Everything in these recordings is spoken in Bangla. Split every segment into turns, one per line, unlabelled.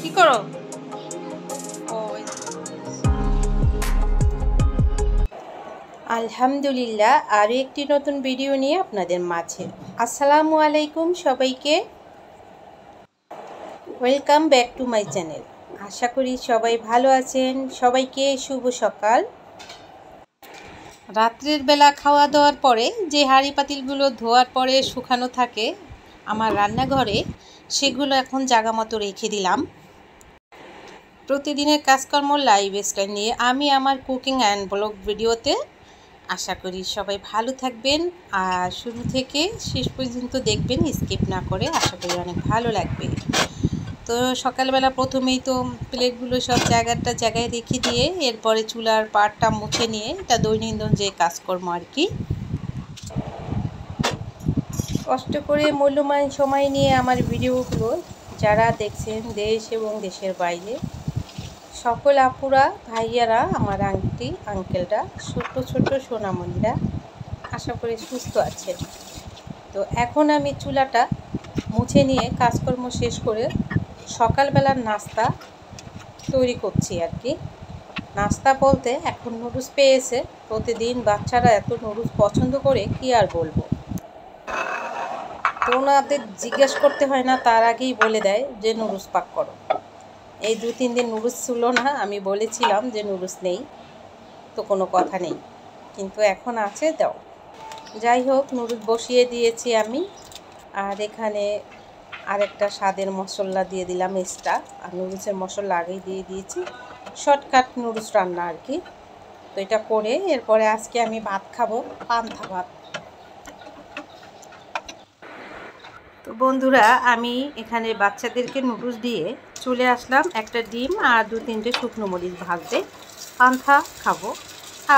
কি করো? আলহামদুলিল্লাহ, আরও একটি নতুন ভিডিও নিয়ে আপনাদের মাঝে। আসসালামু আলাইকুম সবাইকে, welcome back to my channel. আশা করি সবাই ভালো আছেন। সবাইকে শুভ সকাল। রাত্রের বেলা খাওয়া দাওয়ার পরে যে হাঁড়ি পাতিলগুলো ধোয়ার পরে শুকানো থাকে আমার রান্নাঘরে, সেগুলো এখন জায়গা মতো রেখে দিলাম। প্রতিদিনের কাজকর্ম লাইফস্টাইল নিয়ে আমি আমার কুকিং অ্যান্ড ব্লগ ভিডিওতে। আশা করি সবাই ভালো থাকবেন আর শুরু থেকে শেষ পর্যন্ত দেখবেন, স্কিপ না করে। আশা করি অনেক ভালো লাগবে। তো সকালবেলা প্রথমেই তো প্লেটগুলো সব জায়গায় রেখে দিয়ে এরপরে চুলার পাড়টা মুছে নিয়ে, এটা দৈনন্দিন যে কাজকর্ম আর কি। কষ্ট করে মূল্যবান সময় নিয়ে আমার ভিডিওগুলো যারা দেখছেন দেশ এবং দেশের বাইরে, সকল আপুরা ভাইয়ারা, আমার আন্টি আঙ্কেলরা, ছোট ছোট সোনামণিরা, আশা করি সুস্থ আছেন। তো এখন আমি চুলাটা মুছে নিয়ে কাজকর্ম শেষ করে সকালবেলার নাস্তা তৈরি করছি আর কি। নাস্তা বলতে এখন নুডলস পেয়েছে। প্রতিদিন বাচ্চারা এত নুডলস পছন্দ করে কি আর বলবো। তো ওনাদের জিজ্ঞেস করতে হয় না, তার আগেই বলে দেয় যে নুডলস পাক করো। এই 2-3 দিন নুডলস ছিল না, আমি বলেছিলাম যে নুডলস নেই, তো কোনো কথা নেই, কিন্তু এখন আছে, দাও। যাই হোক, নুডলস বসিয়ে দিয়েছি আমি। আর এখানে আরেকটা স্বাদের মশলা দিয়ে দিলাম এক্সট্রা। আর নুডলসের মশলা আগেই দিয়ে দিয়েছি, শর্টকাট নুডলস রান্না আর কি। তো এটা করে এরপরে আজকে আমি ভাত খাবো, পান্তা ভাত। তো বন্ধুরা, আমি এখানে বাচ্চাদেরকে নুডলস দিয়ে চলে আসলাম একটা ডিম আর 2-3টে শুকনো মরিচ ভাজতে। পান্তা খাবো।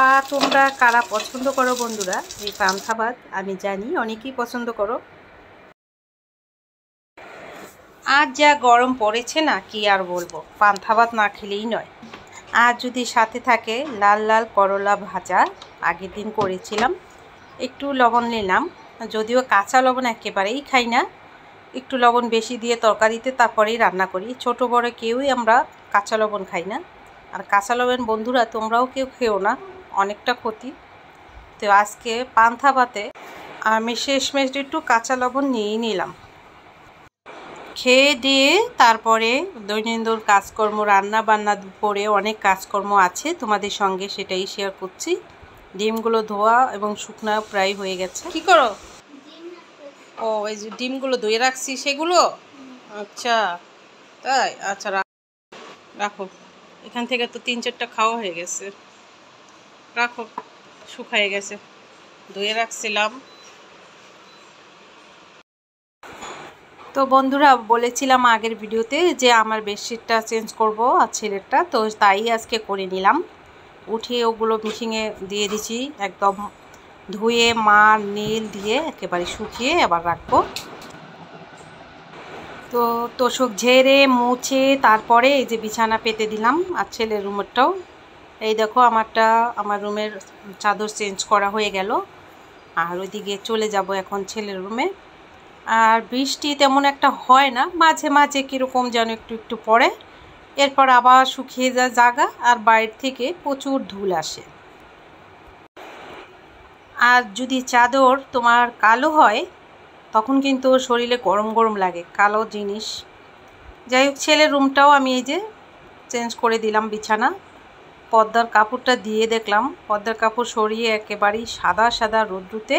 আর তোমরা কারা পছন্দ করো বন্ধুরা এই পান্তা ভাত? আমি জানি অনেকেই পছন্দ করো। আর যা গরম পড়েছে না, কি আর বলবো, পান্তা ভাত না খেলেই নয়। আর যদি সাথে থাকে লাল লাল করলা ভাজা, আগের দিন করেছিলাম, একটু লবণ নিলাম, যদিও কাঁচা লবণ একেবারেই খাই না, একটু লবণ বেশি দিয়ে তরকারিতে তারপরেই রান্না করি। ছোট বড় কেউই আমরা কাঁচা লবণ খাই না। আর কাঁচা লবণ বন্ধুরা তোমরাও কেউ খেও না, অনেকটা ক্ষতি। তো আজকে পান্তা ভাতে আমি শেষমেশ একটু কাঁচা লবণ নিয়েই নিলাম। খেয়ে দিয়ে তারপরে দৈনন্দিন কাজকর্ম, রান্না বান্না করে অনেক কাজকর্ম আছে তোমাদের সঙ্গে, সেটাই শেয়ার করছি। ডিমগুলো ধোয়া এবং শুকনা প্রায় হয়ে গেছে। কি করো? ও, এই যে ডিমগুলো ধুয়ে রাখছি সেগুলো। আচ্ছা তাই, আচ্ছা রাখো। এখান থেকে তো 3-4টা খাওয়া হয়ে গেছে, রাখো, শুকায়ে গেছে, ধুয়ে রাখছিলাম। তো বন্ধুরা, বলেছিলাম আগের ভিডিওতে যে আমার বেডশিটটা চেঞ্জ করব আর ছেলেরটা, তো তাই আজকে করে নিলাম। উঠিয়ে ওগুলো মেশিনে দিয়ে দিছি, একদম ধুয়ে মার নীল দিয়ে একেবারে শুকিয়ে আবার রাখবো। তো তোষক ঝেড়ে মুছে তারপরে এই যে বিছানা পেতে দিলাম। আর ছেলের রুমেরটাও এই দেখো, আমার রুমের চাদর চেঞ্জ করা হয়ে গেল। আর ওইদিকে চলে যাব এখন ছেলের রুমে। আর বৃষ্টি তেমন একটা হয় না, মাঝে মাঝে কীরকম যেন একটু একটু পড়ে, এরপর আবার শুকিয়ে যায় জায়গা। আর বাইরে থেকে প্রচুর ধুল আসে। আর যদি চাদর তোমার কালো হয় তখন কিন্তু শরীরে গরম গরম লাগে, কালো জিনিস। যাই হোক, ছেলের রুমটাও আমি এই যে চেঞ্জ করে দিলাম বিছানা। পর্দার কাপড়টা দিয়ে দেখলাম, পর্দার কাপড় সরিয়ে একেবারেই সাদা সাদা রোদ্রুতে।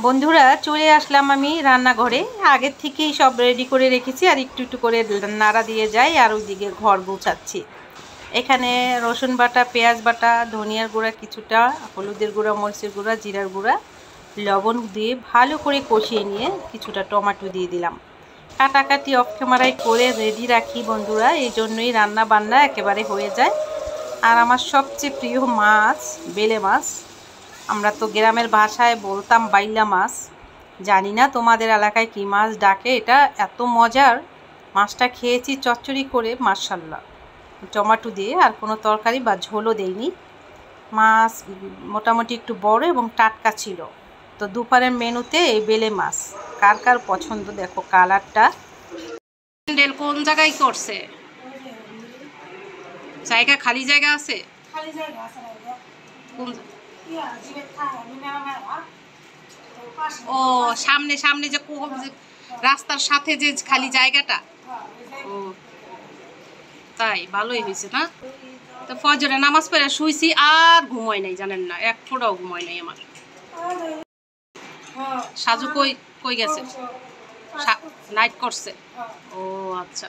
বন্ধুরা, চলে আসলাম আমি রান্নাঘরে। আগের থেকেই সব রেডি করে রেখেছি, আর একটু একটু করে নাড়া দিয়ে যাই। আর ওইদিকে ঘর গুছাচ্ছি। এখানে রসুন বাটা, পেঁয়াজ বাটা, ধনিয়ার গুঁড়া কিছুটা, হলুদের গুঁড়া, মরিচের গুঁড়া, জিরার গুঁড়া, লবণ দিয়ে ভালো করে কষিয়ে নিয়ে কিছুটা টমেটো দিয়ে দিলাম। কাটাকাটি অফ ক্যামেরায় করে রেডি রাখি বন্ধুরা, এই জন্যই রান্না বান্না একেবারে হয়ে যায়। আর আমার সবচেয়ে প্রিয় মাছ বেলে মাছ, আমরা তো গ্রামের ভাষায় বলতাম বাইলা মাছ, জানি না তোমাদের এলাকায় কী মাছ ডাকে। এটা এত মজার, মাছটা খেয়েছি চচ্চড়ি করে, মাশাআল্লাহ, টমেটো দিয়ে, আর কোনো তরকারি বা ঝোলও দেইনি। মাছ মোটামুটি একটু বড় এবং টাটকা ছিল। তো দুপুরের মেনুতে এই বেলে মাছ। কার কার পছন্দ দেখো কালারটা। প্যান্ডেল কোন জায়গায় করছে? জায়গা খালি জায়গা আছে? ও সামনে সামনে যে রাস্তার সাথে যে খালি জায়গাটা। ও তাই ভালোই হয়েছে না? তো ফজরে নামাজ পড়ে শুইছি আর ঘুমাই নাই, জানেন না, এক ফোঁটাও ঘুমাই নাই আমার। সাজু কই কই গেছে? নাইট করছে? ও আচ্ছা।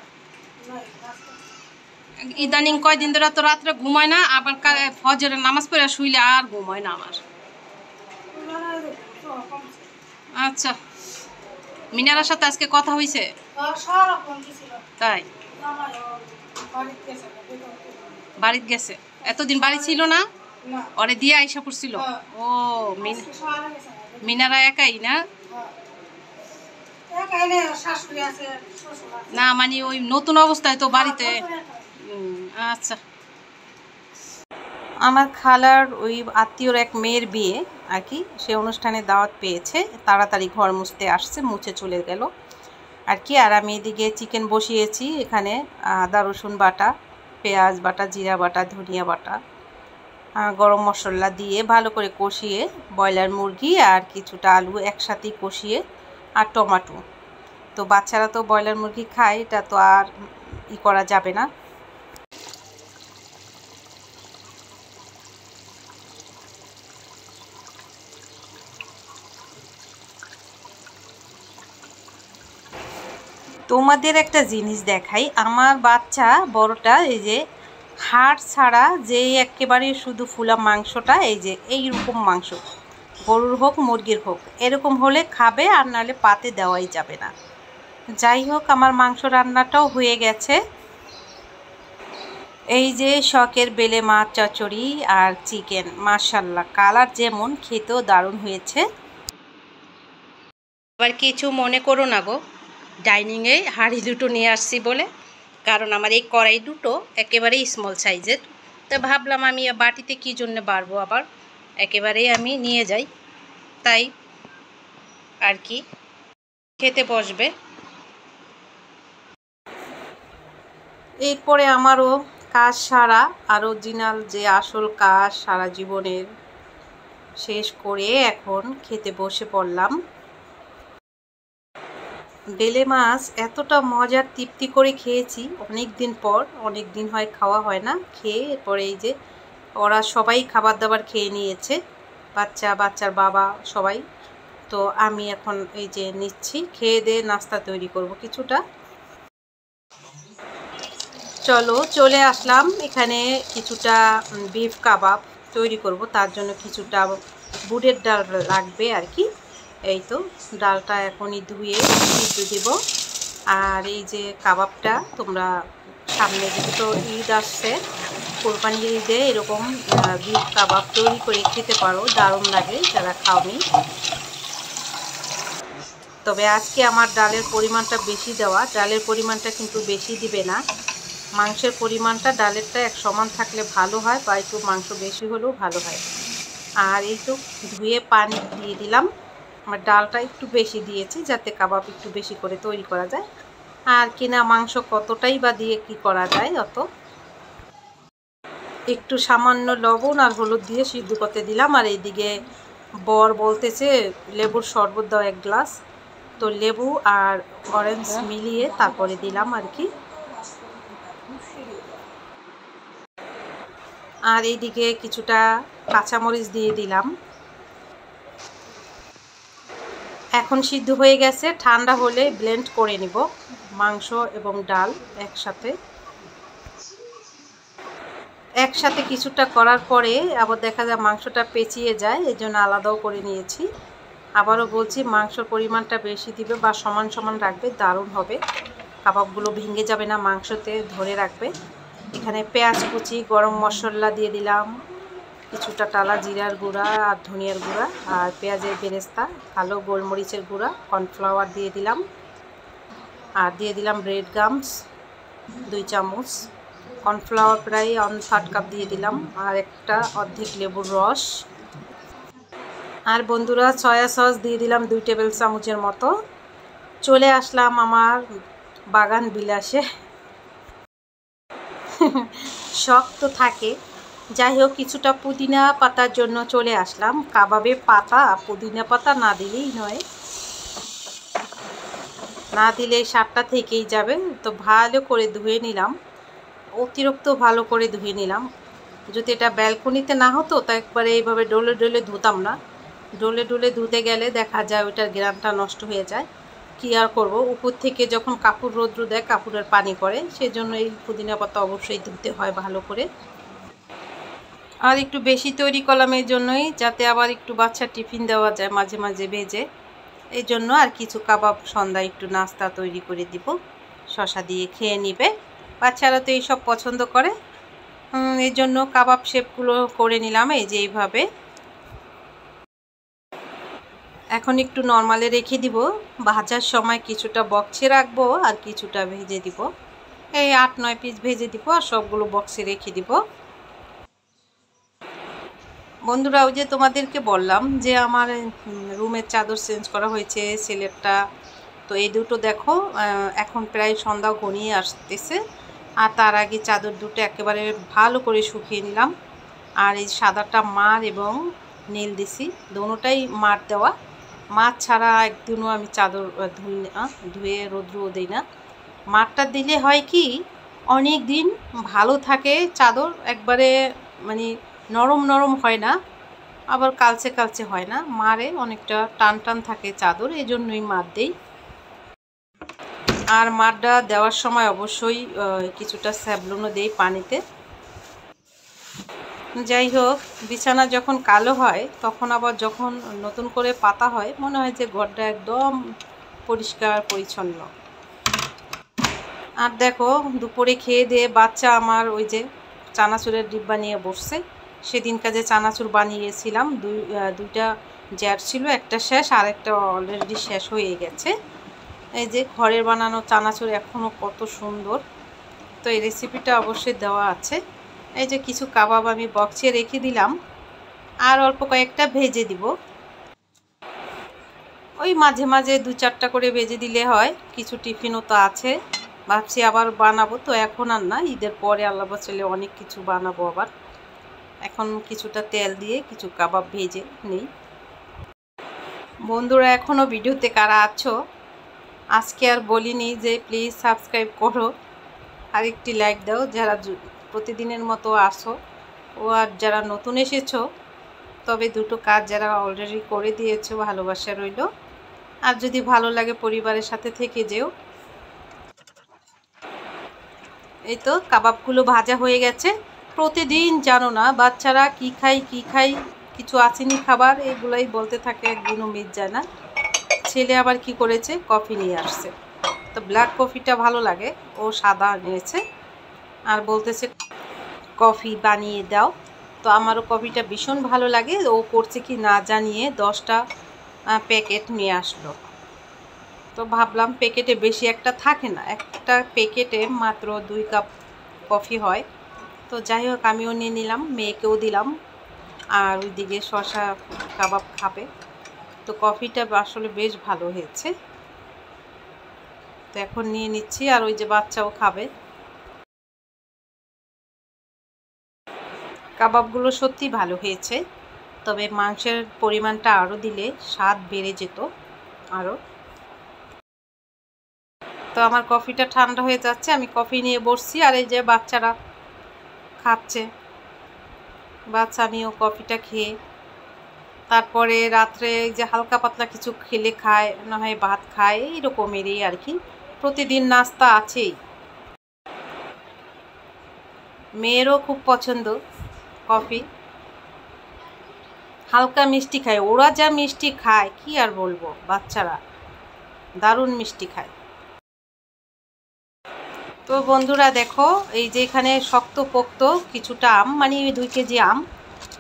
ইদানিং কয়দিন ধরে তো রাত্রে ঘুমায় না, আবার ফজরের নামাজ পড়ে শুইলে আর ঘুমায় না আমার। আচ্ছা, মিনারার সাথে আজকে কথা হয়েছে? তাই বাড়িতে গেছে? এতদিন বাড়ি ছিল না? ওরে দিয়ে আইসা পড়ছিল? ও মিনারা একাই না? না মানে ওই নতুন অবস্থায় তো বাড়িতে। আচ্ছা। আমার খালার ওই আত্মীয়র এক মেয়ের বিয়ে আর কি, সে অনুষ্ঠানে দাওয়াত পেয়েছে, তাড়াতাড়ি ঘর মুছতে আসছে, মুছে চলে গেল আর কি। আর আমি এদিকে চিকেন বসিয়েছি, এখানে আদা রসুন বাটা, পেঁয়াজ বাটা, জিরা বাটা, ধনিয়া বাটা, গরম মশলা দিয়ে ভালো করে কষিয়ে ব্রয়লার মুরগি আর কিছুটা আলু একসাথেই কষিয়ে আর টমেটো। তো বাচ্চারা তো ব্রয়লার মুরগি খায়, এটা তো আর করা যাবে না। তোমাদের একটা জিনিস দেখাই, আমার বাচ্চা বড়টা এই যে হাড় ছাড়া যে একেবারে শুধু ফুলা মাংসটা, এই যে এইরকম মাংস, গরুর হোক মুরগির হোক, এরকম হলে খাবে, আর নাহলে পাতে দেওয়াই যাবে না। যাই হোক, আমার মাংস রান্নাটাও হয়ে গেছে। এই যে শখের বেলে মাছ চচ্চড়ি আর চিকেন, মাশাল্লাহ কালার যেমন, খেতেও দারুণ হয়েছে। আবার কিছু মনে করো না গো, ডাইনিংয়ে হাঁড়ি দুটো নিয়ে আসছি বলে, কারণ আমার এই কড়াই দুটো একেবারেই স্মল সাইজের। তো ভাবলাম আমি বাটিতে কী জন্য বাড়বো, আবার একেবারেই আমি নিয়ে যাই, তাই আর কি। খেতে বসবে। এরপরে আমারও কাজ সারা, আর অরিজিনাল যে আসল কাজ সারা জীবনের শেষ করে এখন খেতে বসে পড়লাম। বেলে মাছ এতটা মজার তৃপ্তি করে খেয়েছি অনেক দিন পর, অনেক দিন হয় খাওয়া হয় না। খেয়ে এরপরে এই যে ওরা সবাই খাবার দাবার খেয়ে নিয়েছে, বাচ্চার বাবা সবাই। তো আমি এখন এই যে নিচ্ছি, খেয়ে দিয়ে নাস্তা তৈরি করব কিছুটা। চলো চলে আসলাম এখানে, কিছুটা বিফ কাবাব তৈরি করব, তার জন্য কিছুটা বুটের ডাল লাগবে আর কি। এই তো ডালটা এখনই ধুয়ে সিদ্ধ দেব। আর এই যে কাবাবটা, তোমরা সামনে যেহেতু ঈদ আসছে, কোরবানির ঈদে এরকম বিফ কাবাব তৈরি করে খেতে পারো, দারুণ লাগে যারা খাওনি। তবে আজকে আমার ডালের পরিমাণটা বেশি দেওয়া, ডালের পরিমাণটা কিন্তু বেশি দিবে না, মাংসের পরিমাণটা ডালেরটা এক সমান থাকলে ভালো হয়, বা একটু মাংস বেশি হলেও ভালো হয়। আর এই তো ধুয়ে পানি দিয়ে দিলাম, আমার ডালটা একটু বেশি দিয়েছি যাতে কাবাব একটু বেশি করে তৈরি করা যায়। আর কিনা মাংস কতটাই বা দিয়ে কি করা যায়, অত একটু সামান্য লবণ আর হলুদ দিয়ে সিদ্ধ করতে দিলাম। আর এইদিকে বর বলতেছে লেবুর শরবত দাও 1 গ্লাস, তো লেবু আর অরেঞ্জ মিলিয়ে তারপরে দিলাম আর কি। আর এইদিকে কিছুটা কাঁচামরিচ দিয়ে দিলাম। এখন সিদ্ধ হয়ে গেছে, ঠান্ডা হলে ব্লেন্ড করে নিব মাংস এবং ডাল একসাথে কিছুটা করার পরে আবার দেখা যায় মাংসটা পেঁচিয়ে যায়, এই জন্য আলাদাও করে নিয়েছি। আবারও বলছি, মাংসর পরিমাণটা বেশি দিবে বা সমান সমান রাখবে, দারুণ হবে, কাবাবগুলো ভেঙে যাবে না, মাংসতে ধরে রাখবে। এখানে পেঁয়াজ কুচি, গরম মশলা দিয়ে দিলাম, কিছুটা টালা জিরার গুঁড়া আর ধনিয়ার গুঁড়া, আর পেঁয়াজের বেরেস্তা, কালো গোলমরিচের গুঁড়া, কর্নফ্লাওয়ার দিয়ে দিলাম, আর দিয়ে দিলাম ব্রেড গামস 2 চামচ, কর্নফ্লাওয়ার প্রায় 1/3 কাপ দিয়ে দিলাম, আর একটা অর্ধেক লেবুর রস। আর বন্ধুরা সয়া সস দিয়ে দিলাম 2 টেবিল চামচের মতো। চলে আসলাম আমার বাগান বিলাসে। শখ তো থাকে, যাই হোক কিছুটা পুদিনা পাতার জন্য চলে আসলাম। কাবাবে পাতা পুদিনা পাতা না দিলেই নয়, না দিলে স্বাদটা থেকেই যাবে। তো ভালো করে ধুয়ে নিলাম, অতিরিক্ত ভালো করে ধুয়ে নিলাম। যদি এটা ব্যালকনিতে না হতো তা একবারে এইভাবে ডলে ডলে ধুতাম না। ডলে ডলে ধুতে গেলে দেখা যায় ওইটার গ্রামটা নষ্ট হয়ে যায়। কী আর করবো, উপর থেকে যখন কাপড় রৌদ্র দেয় কাপড়ের পানি পড়ে, সেজন্য এই পুদিনা পাতা অবশ্যই ধুতে হয় ভালো করে। আর একটু বেশি তৈরি করলাম এই জন্যই, যাতে আবার একটু বাচ্চা টিফিন দেওয়া যায় মাঝে মাঝে ভেজে। এই জন্য আর কিছু কাবাব সন্ধ্যায় একটু নাস্তা তৈরি করে দিব, শসা দিয়ে খেয়ে নিবে। বাচ্চারা তো এইসব পছন্দ করে, এই জন্য কাবাব শেপগুলো করে নিলাম এই যে এইভাবে। এখন একটু নর্মালে রেখে দিব, ভাজার সময় কিছুটা বক্সে রাখবো আর কিছুটা ভেজে দিব। এই 8-9 পিস ভেজে দিব আর সবগুলো বক্সে রেখে দিব। বন্ধুরা ওই যে তোমাদেরকে বললাম যে আমার রুমের চাদর চেঞ্জ করা হয়েছে, সিলেটটা। তো এই দুটো দেখো এখন প্রায় সন্ধ্যা ঘনিয়ে আসতেছে, আর তার আগে চাদর দুটো একেবারে ভালো করে শুকিয়ে নিলাম। আর এই সাদাটা মার এবং নীল দিছি, দুটোটাই মার দেওয়া। মার ছাড়া একদিনও আমি চাদর ধুই না, ধুয়ে রোদ্রও দিই না। মারটা দিলে হয় কি অনেক দিন ভালো থাকে চাদর, একবারে মানে নরম নরম হয় না, আবার কালচে কালচে হয় না। মারে অনেকটা টান টান থাকে চাদর, এই জন্যই মার দেই। আর মারটা দেওয়ার সময় অবশ্যই কিছুটা স্যাভলনও দেই পানিতে। যাই হোক, বিছানা যখন কালো হয় তখন আবার যখন নতুন করে পাতা হয় মনে হয় যে ঘরটা একদম পরিষ্কার পরিচ্ছন্ন। আর দেখো দুপুরে খেয়ে দিয়ে বাচ্চা আমার ওই যে চানাচুরের ডিব্বা নিয়ে বসছে। সেদিন কাজে চানাচুর বানিয়েছিলাম, দুইটা জ্যার ছিল, একটা শেষ আর একটা অলরেডি শেষ হয়ে গেছে। এই যে ঘরের বানানো চানাচুর এখনও কত সুন্দর। তো এই রেসিপিটা অবশ্যই দেওয়া আছে। এই যে কিছু কাবাব আমি বক্সে রেখে দিলাম, আর অল্প কয়েকটা ভেজে দিব। ওই মাঝে মাঝে 2-4টা করে ভেজে দিলে হয়। কিছু টিফিনও তো আছে, ভাবছি আবার বানাবো। তো এখন আর না, ঈদের পরে আল্লাহ বাঁচালে অনেক কিছু বানাবো আবার। এখন কিছুটা তেল দিয়ে কিছু কাবাব ভেজে নেই। বন্ধুরা এখনও ভিডিওতে কারা আছো, আজকে আর বলিনি যে প্লিজ সাবস্ক্রাইব করো আর একটি লাইক দাও, যারা প্রতিদিনের মতো আসো। ও আর যারা নতুন এসেছো, তবে দুটো কাজ যারা অলরেডি করে দিয়েছো ভালোবাসা রইল। আর যদি ভালো লাগে পরিবারের সাথে থেকে যেও। এই তো কাবাবগুলো ভাজা হয়ে গেছে। প্রতিদিন জানো না বাচ্চারা কি খাই কি খাই, কিছু আসেনি খাবার, এগুলাই বলতে থাকে, একদিনও মিট যায় না। ছেলে আবার কি করেছে, কফি নিয়ে আসছে। তো ব্ল্যাক কফিটা ভালো লাগে, ও সাদা নিয়েছে আর বলতেছে কফি বানিয়ে দাও। তো আমারও কফিটা ভীষণ ভালো লাগে। ও করছে কি না জানিয়ে 10টা প্যাকেট নিয়ে আসলো। তো ভাবলাম প্যাকেটে বেশি একটা থাকে না, একটা প্যাকেটে মাত্র 2 কাপ কফি হয়। তো যাই হোক আমিও নিয়ে নিলাম, মেয়েকেও দিলাম, আর ওইদিকে শসা কাবাব খাবে। তো কফিটা আসলে বেশ ভালো হয়েছে। তো এখন নিয়ে নিচ্ছি, আর ওই যে বাচ্চাও খাবে। কাবাবগুলো সত্যি ভালো হয়েছে, তবে মাংসের পরিমাণটা আরও দিলে স্বাদ বেড়ে যেত আরও। তো আমার কফিটা ঠান্ডা হয়ে যাচ্ছে, আমি কফি নিয়ে বসছি, আর এই যে বাচ্চারা খাচ্ছে। বাচ্চা আমিও কফিটা খেয়ে তারপরে রাত্রে যে হালকা পাতলা কিছু খেলে খায়, না হয় ভাত খায়, এইরকমেরই আর কি। প্রতিদিন নাস্তা আছেই। মেয়েরও খুব পছন্দ কফি, হালকা মিষ্টি খায়। ওরা যা মিষ্টি খায় কি আর বলবো, বাচ্চারা দারুণ মিষ্টি খায়। তো বন্ধুরা দেখো এই যে এখানে শক্ত পোক্ত কিছুটা আম, মানে 2 কেজি আম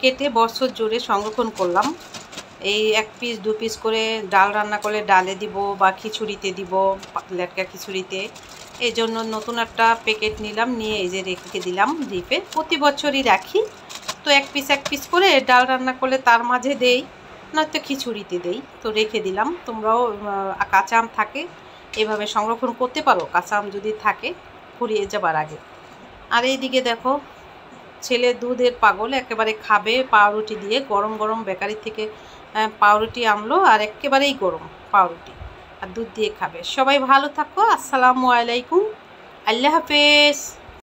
কেটে বছর জুড়ে সংরক্ষণ করলাম। এই 1 পিস 2 পিস করে ডাল রান্না করলে ডালে দিব বা খিচুড়িতে দিব, লেটকা খিচুড়িতে। এই জন্য নতুন একটা প্যাকেট নিলাম, নিয়ে এই যে রেখে দিলাম ডিপে। প্রতি বছরই রাখি, তো এক পিস করে ডাল রান্না করলে তার মাঝে দেই, নয়তো খিচুড়িতে দেই, তো রেখে দিলাম। তোমরাও কাঁচা আম থাকে এভাবে সংরক্ষণ করতে পারো, কাঁচা আম যদি থাকে ফুরিয়ে যাবার আগে। আর এইদিকে দেখো ছেলে দুধের পাগল, একেবারে খাবে পাউরুটি দিয়ে। গরম গরম বেকারি থেকে পাউরুটি আনলো, আর একেবারেই গরম পাউরুটি, আর দুধ দিয়ে খাবে। সবাই ভালো থাকো, আসসালামু আলাইকুম, আল্লাহ হাফেজ।